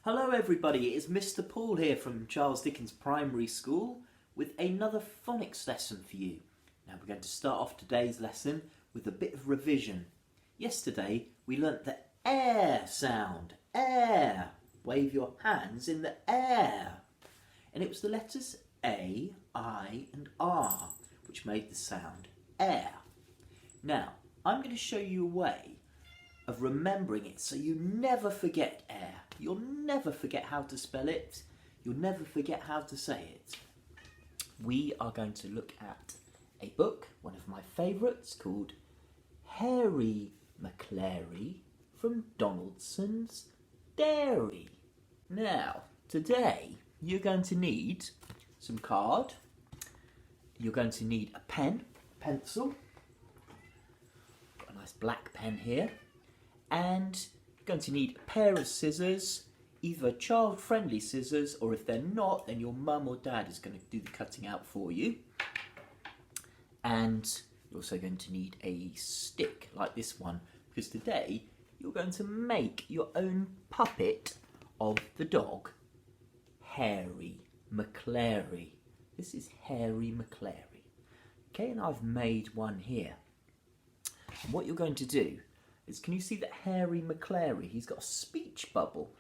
Hello everybody, it is Mr. Paul here from Charles Dickens Primary School with another phonics lesson for you. Now we're going to start off today's lesson with a bit of revision. Yesterday we learnt the air sound, air. Wave your hands in the air. And it was the letters A, I and R which made the sound air. Now I'm going to show you a way of remembering it so you never forget air. You'll never forget how to spell it. You'll never forget how to say it. We are going to look at a book, one of my favourites, called Harry McClary from Donaldson's Dairy. Now, today you're going to need some card. You're going to need a pen, pencil. Got a nice black pen here. And you're going to need a pair of scissors, either child-friendly scissors, or if they're not, then your mum or dad is going to do the cutting out for you. And you're also going to need a stick like this one, because today you're going to make your own puppet of the dog, Harry McClary. This is Harry McClary. Okay, and I've made one here. And what you're going to do is, can you see that Harry McClary, he's got a speech bubble.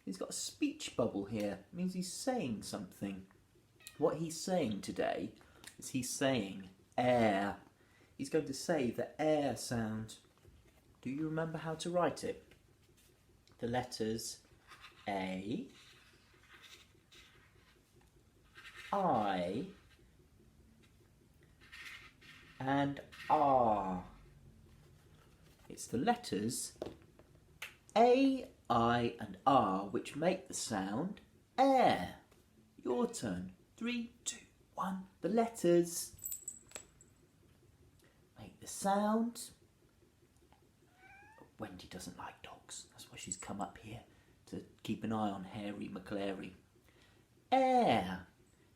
He's got a speech bubble here. It means he's saying something. What he's saying today is he's saying air. He's going to say the air sound. Do you remember how to write it? The letters A, I and R. It's the letters A, I and R which make the sound air. Your turn. 3, 2, 1. The letters make the sound. Wendy doesn't like dogs. That's why she's come up here to keep an eye on Harry McClary. Air.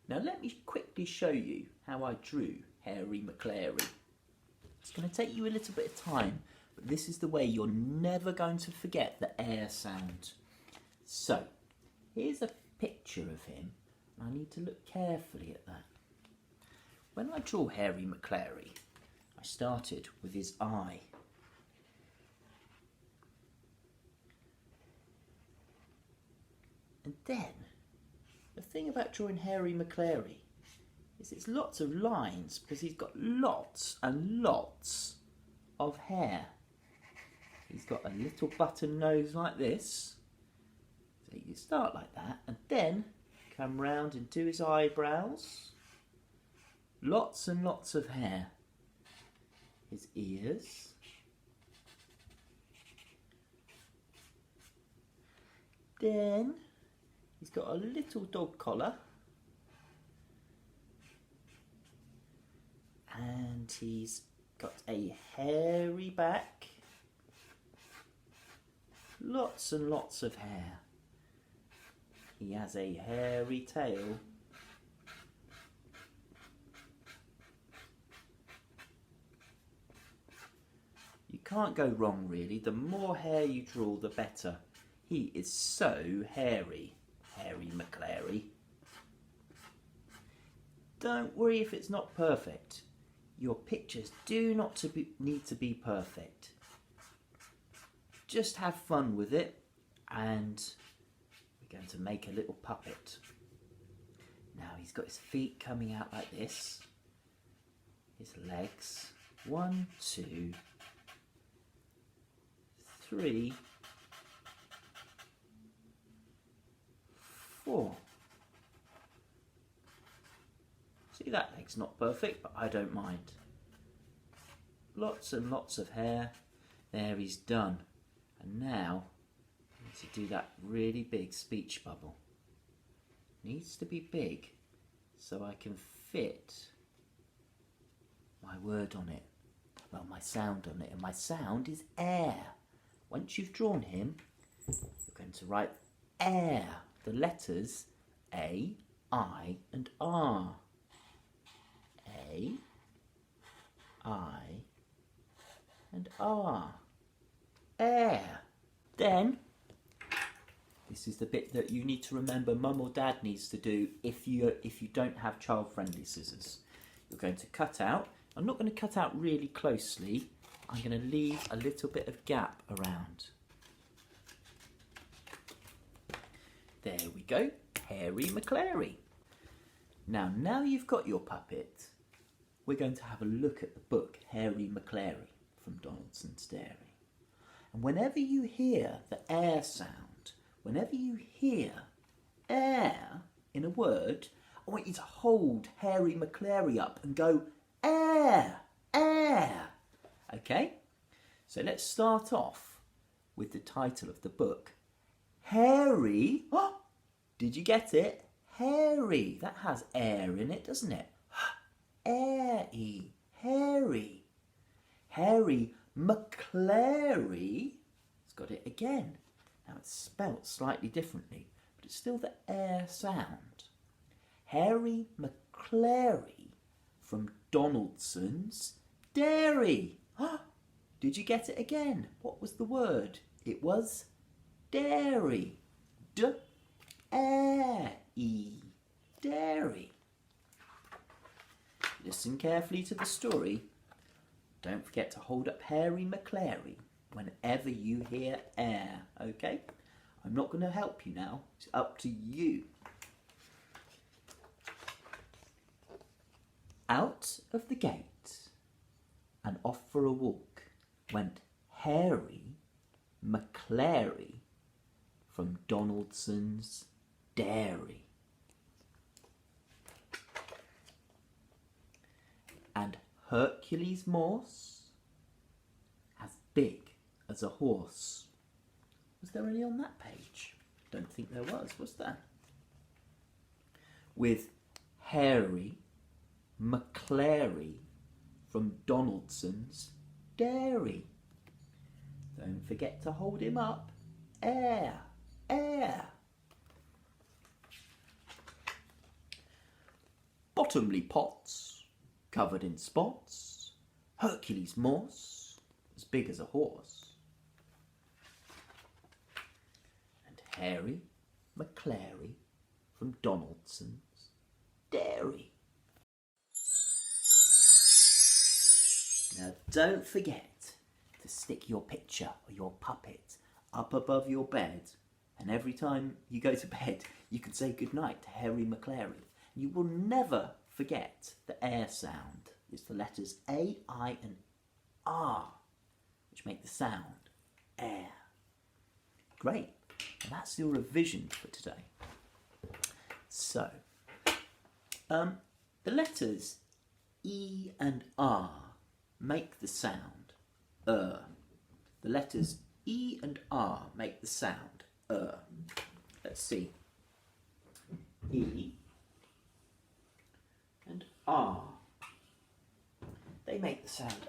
Now let me quickly show you how I drew Harry McClary. It's going to take you a little bit of time, but this is the way you're never going to forget the air sound. So, here's a picture of him. I need to look carefully at that. When I draw Harry McClary, I started with his eye. And then, the thing about drawing Harry McClary is it's lots of lines because he's got lots and lots of hair. He's got a little button nose like this. So you start like that and then come round and do his eyebrows. Lots and lots of hair. His ears. Then he's got a little dog collar. And he's got a hairy back. Lots and lots of hair. He has a hairy tail. You can't go wrong really. The more hair you draw, the better. He is so hairy, Harry McClary. Don't worry if it's not perfect. Your pictures do not need to be perfect. Just have fun with it, and we're going to make a little puppet. Now he's got his feet coming out like this, his legs, 1, 2, 3, 4. See, that leg's not perfect, but I don't mind. Lots and lots of hair. There, he's done. And now, I need to do that really big speech bubble. Needs to be big so I can fit my word on it. Well, my sound on it. And my sound is air. Once you've drawn him, you're going to write air. The letters A, I and R. A, I and R. Air. Then This is the bit that you need to remember Mum or Dad needs to do if you don't have child-friendly scissors. You're going to cut out. I'm not going to cut out really closely. I'm going to leave a little bit of gap around. There we go. Harry McClary. Now you've got your puppet, we're going to have a look at the book Harry McClary from Donaldson's Dairy. And whenever you hear the air sound, whenever you hear air in a word, I want you to hold Harry McClary up and go air, air. Okay? So let's start off with the title of the book. Harry, oh, did you get it? Harry, that has air in it, doesn't it? Airy, Harry. Harry McClary. It's got it again. Now it's spelt slightly differently, but it's still the air sound. Harry McClary from Donaldson's Dairy. Did you get it again? What was the word? It was dairy. D-A-I-R-Y. Dairy. Listen carefully to the story. Don't forget to hold up Harry McClary whenever you hear air, okay? I'm not going to help you now. It's up to you. Out of the gate and off for a walk went Harry McClary from Donaldson's Dairy. And Hercules Morse, as big as a horse. Was there any on that page? Don't think there was there? With Harry McClary from Donaldson's Dairy. Don't forget to hold him up. Air, air. Bottomly pots, covered in spots, Hercules Morse, as big as a horse, and Harry McClary from Donaldson's Dairy. Now don't forget to stick your picture or your puppet up above your bed, and every time you go to bed you can say goodnight to Harry McClary. You will never forget the air sound. It's the letters A, I and R which make the sound air. Great. And that's your revision for today. So, the letters E and R make the sound The letters E and R make the sound Let's see. E and R. They make the sound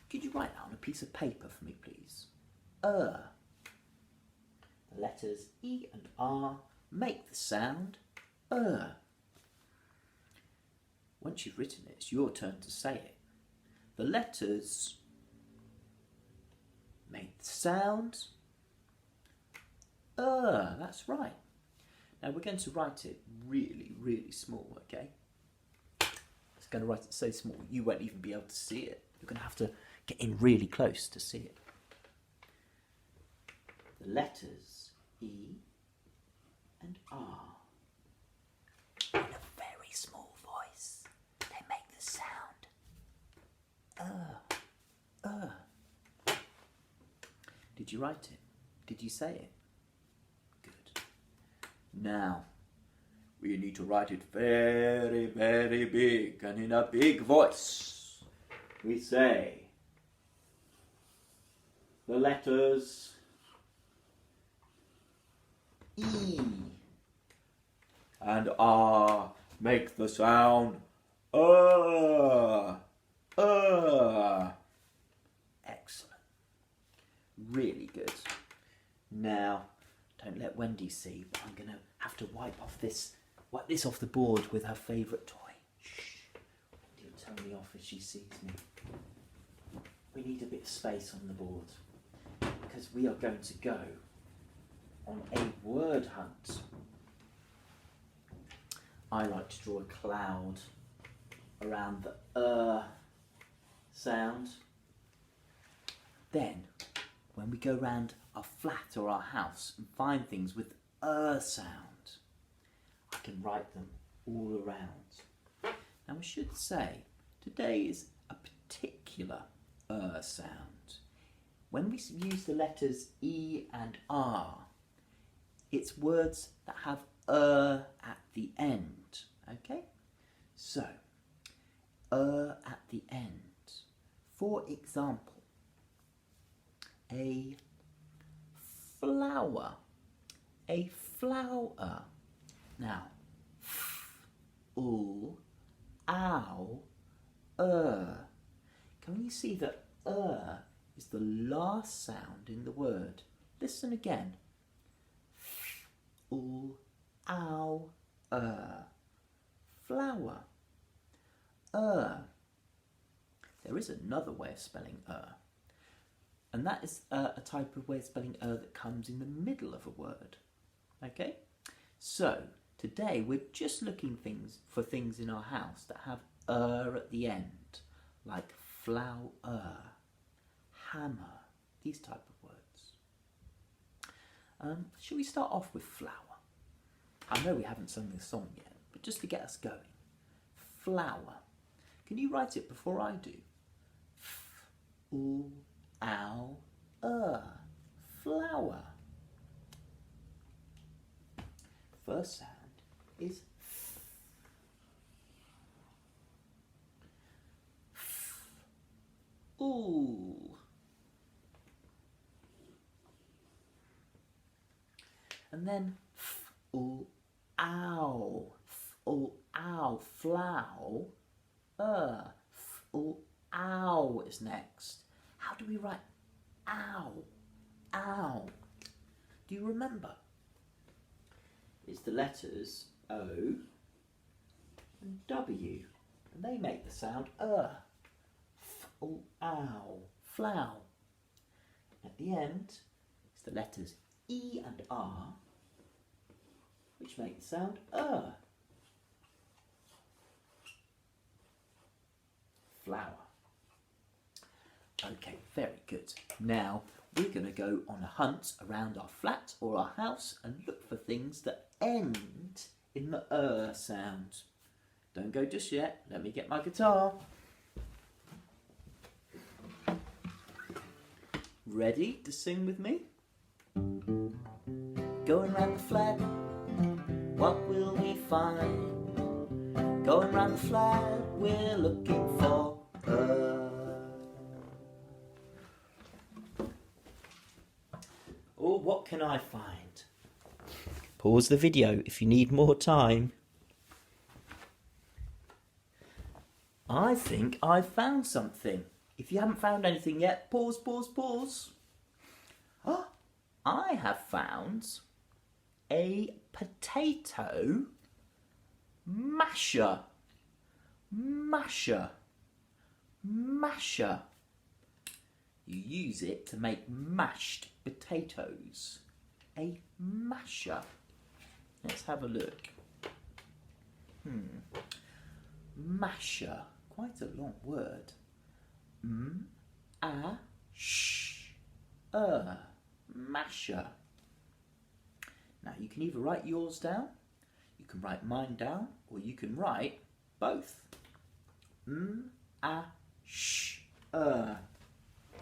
Could you write that on a piece of paper for me, please? The letters E and R make the sound Once you've written it, it's your turn to say it. The letters make the sound That's right. Now we're going to write it really, really small, okay? It's going to write it so small you won't even be able to see it. You're going to have to get in really close to see it. The letters E and R, in a very small voice, they make the sound Did you write it? Did you say it? Good. Now, we need to write it very, very big, and in a big voice. We say the letters E and R make the sound Excellent. Really good. Now, don't let Wendy see, but I'm going to have to wipe this off the board with her favourite toy. Shh. Wendy will tell me off if she sees me. We need a bit of space on the board because we are going to go on a word hunt. I like to draw a cloud around the sound. Then, when we go round our flat or our house and find things with sound, I can write them all around. Now we should say, today is a particular sound. When we use the letters E and R, it's words that have at the end, okay? So, at the end. For example, a flower. A flower. Now, ow, Can you see that is the last sound in the word? Listen again. Ow, flower. There is another way of spelling and that is a type of way of spelling that comes in the middle of a word. Okay? So, today we're just looking for things in our house that have at the end, like flower, hammer, these type of words. Shall we start off with flower? I know we haven't sung this song yet, but just to get us going. Flower. Can you write it before I do? Ow, flower. First sound is ooh. And then ow, flow. Ow is next. How do we write ow? Ow. Do you remember? It's the letters O and W, and they make the sound ow, flow. At the end, it's the letters E and R, which make the sound flower. Okay, very good. Now we're going to go on a hunt around our flat or our house and look for things that end in the sound. Don't go just yet. Let me get my guitar. Ready to sing with me? Going round the flat, what will we find? Going round the flat, we're looking for oh, what can I find? Pause the video if you need more time. I think I've found something. If you haven't found anything yet, pause. Oh, I have found a potato masher. You use it to make mashed potatoes. A masher. Let's have a look. Masher. Quite a long word. Masher. Now you can either write yours down, you can write mine down, or you can write both.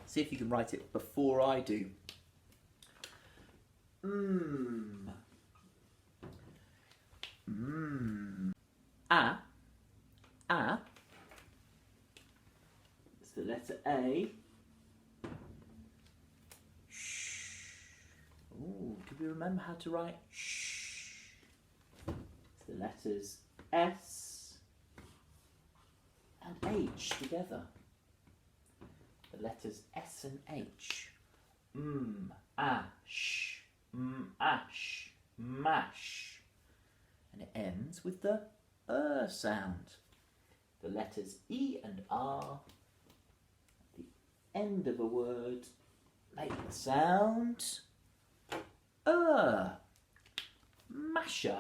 See if you can write it before I do. It's the letter A. Ooh, do we remember how to write sh? It's the letters S and H together. The letters S and H. Ash, ash, mash. And it ends with the sound. The letters E and R, at the end of a word, make the sound masher.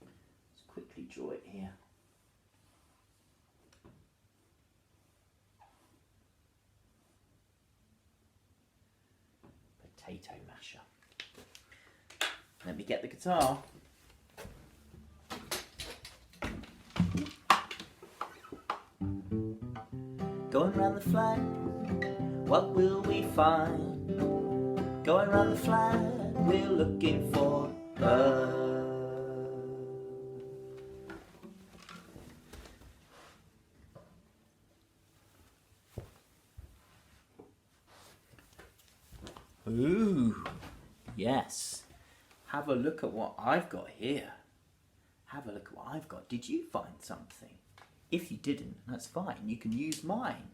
Let's quickly draw it here. Potato masher. Let me get the guitar. Going round the flag, what will we find? Going round the flag, we're looking for a... Ooh, yes. Have a look at what I've got here. Have a look at what I've got. Did you find something? If you didn't, that's fine. You can use mine.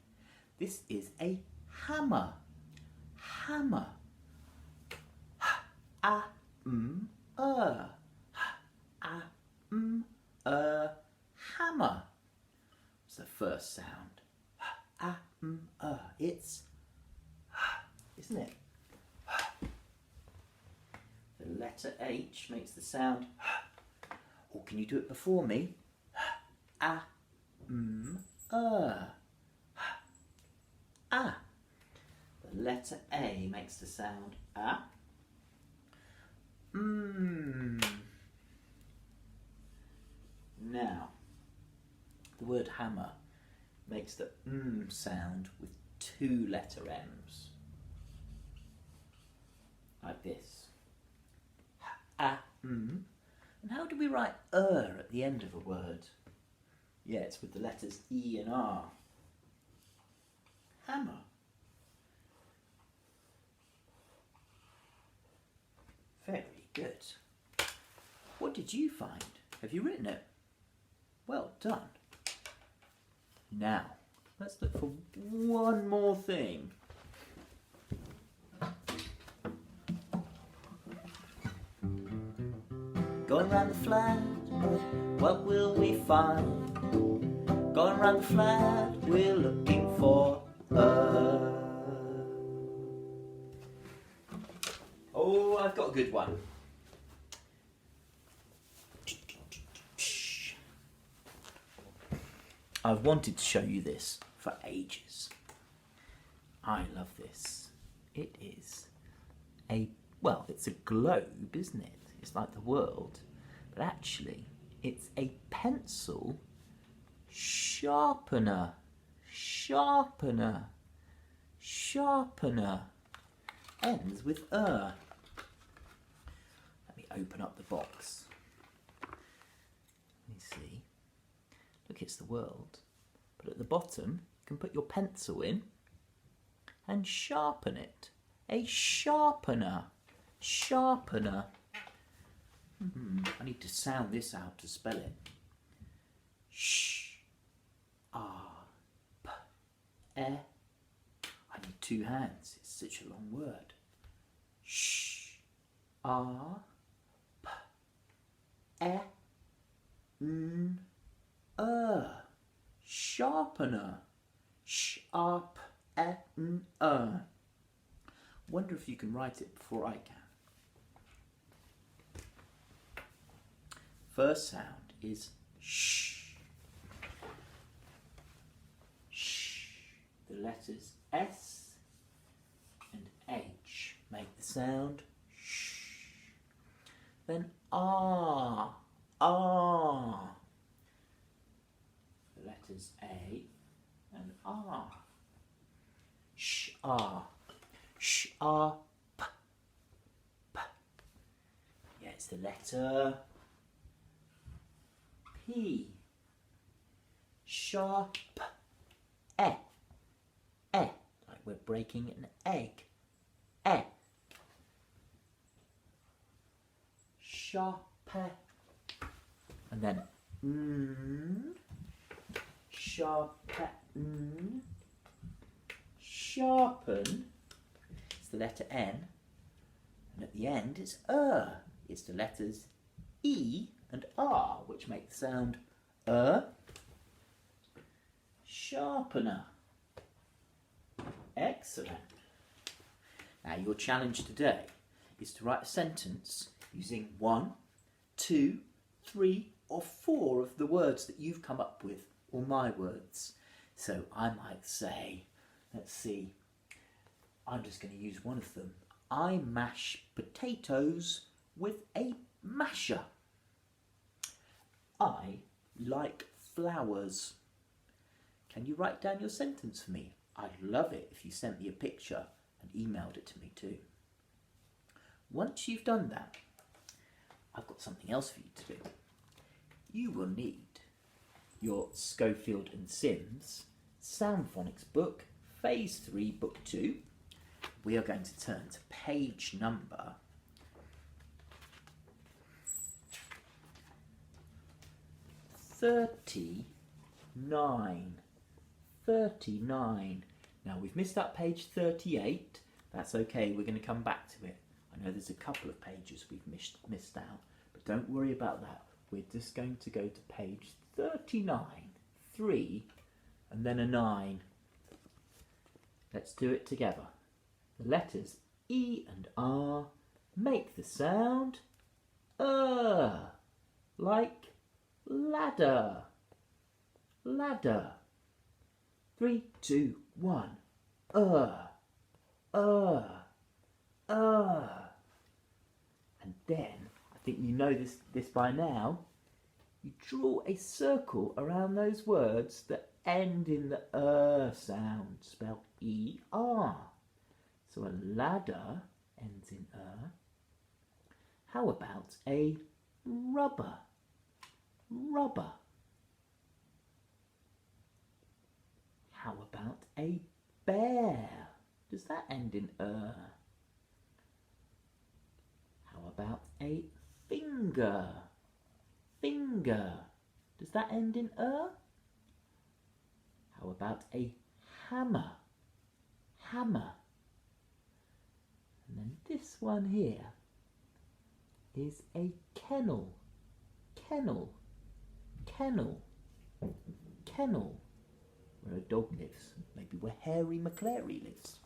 This is a hammer. Hammer. Hammer. What's the first sound? It's, isn't it? The letter H makes the sound. Or can you do it before me? The letter A makes the sound A. Now, the word hammer makes the sound with two letter M's. Like this. And how do we write at the end of a word? Yeah, it's with the letters E and R. Hammer. Very good. What did you find? Have you written it? Well done. Now, let's look for one more thing. Going round the flat, what will we find? Going round the flat, we're looking for a... Oh, I've got a good one. I've wanted to show you this for ages. I love this. It is a, well, it's a globe, isn't it? It's like the world, but actually it's a pencil sharpener. Sharpener. Sharpener. Ends with Let me open up the box. Let me see. Look, it's the world. But at the bottom, you can put your pencil in and sharpen it. A sharpener. Sharpener. I need to sound this out to spell it. I need two hands. It's such a long word. Sharpener. Wonder if you can write it before I can. First sound is sh. Sh. The letters S and H make the sound sh. Then R. R. The letters A and R. Sh R. Sh R P. P. Yeah, it's the letter P. Sharp. E. Like we're breaking an egg. E. Sharp. And then sharpen. Sharpen. It's the letter N. And at the end it's It's the letters E and R, which make the sound sharpener. Excellent. Now your challenge today is to write a sentence using 1, 2, 3 or 4 of the words that you've come up with, or my words. So I might say, let's see, I'm just going to use one of them. I mash potatoes with a masher. I like flowers. Can you write down your sentence for me? I'd love it if you sent me a picture and emailed it to me too. Once you've done that, I've got something else for you to do. You will need your Schofield and Sims Sound Phonics book, Phase 3, Book 2. We are going to turn to page number 39. 39. Now we've missed out page 38. That's okay, we're going to come back to it. I know there's a couple of pages we've missed out, but don't worry about that. We're just going to go to page 39, 3, and then a 9. Let's do it together. The letters E and R make the sound like ladder. Ladder. 3, 2, 1. And then, I think you know this by now, you draw a circle around those words that end in the sound, spelled E-R. So a ladder ends in How about a rubber? Rubber. How about a bear? Does that end in How about a finger? Finger. Does that end in How about a hammer? Hammer. And then this one here is a kennel. Kennel. Kennel. Kennel. Where a dog lives. Maybe where Harry McClary lives.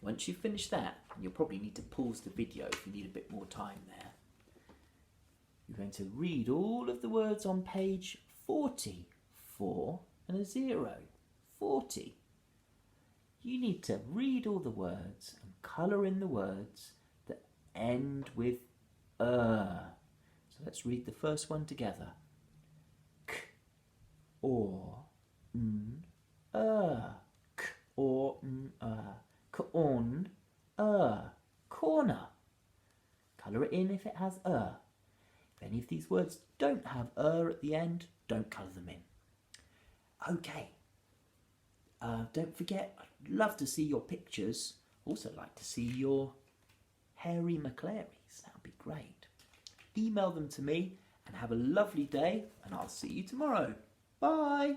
Once you've finished that, you'll probably need to pause the video if you need a bit more time there. You're going to read all of the words on page 40. 4 and a 0. 40. You need to read all the words and colour in the words that end with So let's read the first one together. K, or, n, K, or, n, Corn, corner. Colour it in if it has If any of these words don't have at the end, don't colour them in. Okay. Don't forget, I'd love to see your pictures. Also like to see your Harry McClarys. That would be great. Email them to me and have a lovely day, and I'll see you tomorrow. Bye.